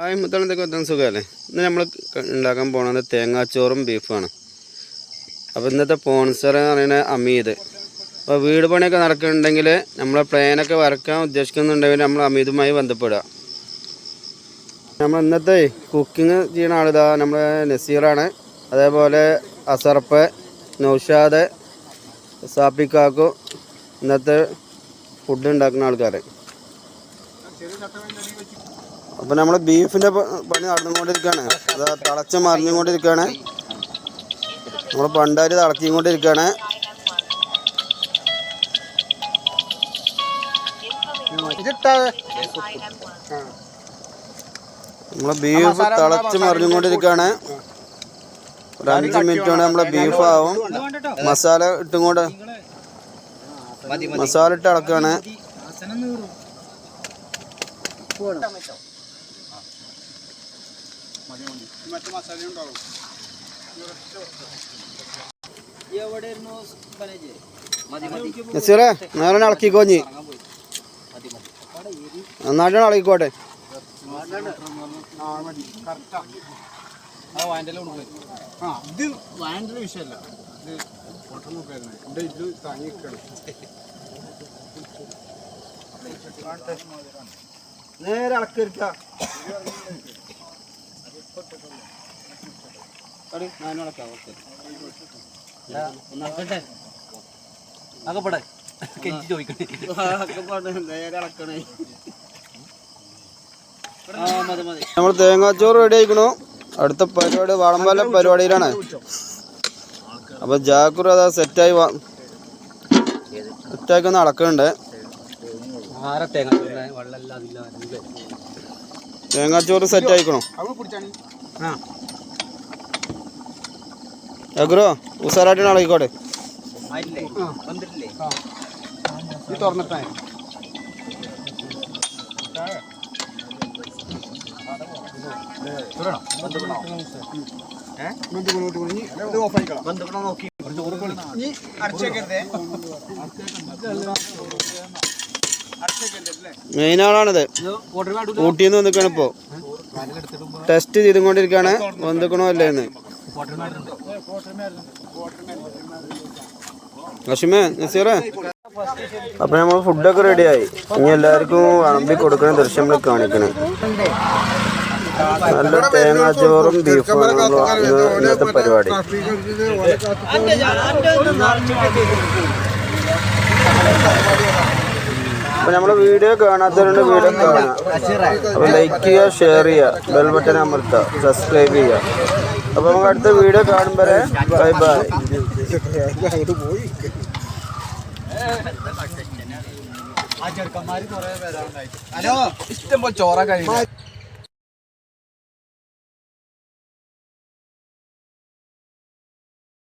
മുത്തളത്തൊക്കെ എത്താൻ സുഖമല്ലേ. ഇന്ന് നമ്മൾ ഉണ്ടാക്കാൻ പോകുന്നത് തേങ്ങാച്ചോറും ബീഫാണ്. അപ്പോൾ ഇന്നത്തെ സ്പോൺസർ എന്ന് പറയുന്നത് അമീദ്. അപ്പോൾ വീട് പണിയൊക്കെ നടക്കുന്നുണ്ടെങ്കിൽ നമ്മളെ പ്ലാനൊക്കെ വരയ്ക്കാൻ ഉദ്ദേശിക്കുന്നുണ്ടെങ്കിൽ നമ്മൾ അമീദുമായി ബന്ധപ്പെടുക. നമ്മൾ ഇന്നത്തെ കുക്കിങ് ചെയ്യുന്ന ആളിതാ നമ്മളെ നസീറാണ്. അതേപോലെ അസർപ്പ്, നൗഷാദ്, സാപ്പിക്കാക്കു ഇന്നത്തെ ഫുഡ് ഉണ്ടാക്കുന്ന ആൾക്കാർ. അപ്പം നമ്മൾ ബീഫിൻ്റെ പണി നടന്നുകൊണ്ടിരിക്കുകയാണ്. അത് തിളച്ച് മറിഞ്ഞുകൊണ്ടിരിക്കുകയാണ്. നമ്മൾ പണ്ടാരി തിളക്കിക്കൊണ്ടിരിക്കുകയാണ്. നമ്മളെ ബീഫ് തിളച്ച് മറിഞ്ഞുകൊണ്ടിരിക്കുകയാണ്. ഒരു 5 മിനിറ്റ് കൊണ്ട് നമ്മളെ ബീഫാവും. മസാല ഇട്ട് ഇളക്കുകയാണ്. നസീറേ നേരെ ഇളക്കിക്കോഞ്ഞി, നന്നായിട്ട് ഇളക്കിക്കോട്ടെ. നേരെ ഇളക്കിരിക്ക. നമ്മൾ തേങ്ങാച്ചോറ് റെഡി ആയിക്കണു. അടുത്ത പരിപാടി വളംവല പരിപാടിയിലാണ്. അപ്പൊ ജാക്കുർ അതാ സെറ്റായി ഒന്ന് അളക്കുന്നുണ്ട്. തേങ്ങാച്ചോറ് സെറ്റ് ആയിക്കണോ ജാക്കുറോ? ഉസാറായിട്ടാണ് അളക്കിക്കോട്ടെ. മെയിൻ ആളാണിത്. ഊട്ടിന്ന് വന്നിക്കാണ് ഇപ്പോ ടെസ്റ്റ് ചെയ്തുകൊണ്ടിരിക്കുകയാണ് വന്നിക്കണോ അല്ലേന്ന്. കഷിമേ നസീറേ, അപ്പൊ നമ്മൾ ഫുഡൊക്കെ റെഡിയായി. ഇനി എല്ലാവർക്കും വിളമ്പി കൊടുക്കണ ദൃശ്യം കാണിക്കണേ. നല്ല തേങ്ങാച്ചോറും ബീഫും ഇന്നത്തെ പരിപാടി. അപ്പൊ നമ്മളെ വീഡിയോ കാണാത്തവരുണ്ട്, വീഡിയോ കാണാം. അപ്പൊ ലൈക്ക് ചെയ്യുക, ഷെയർ ചെയ്യുക, ബെൽ ബട്ടൺ അമർത്തുക, സബ്സ്ക്രൈബ് ചെയ്യുക. അപ്പൊ നമുക്ക് അടുത്ത വീഡിയോ കാണുമ്പോൾ ബൈ ബൈ. ഹലോ, ഇഷ്ടം പോലെ ചോറ കഴിയും.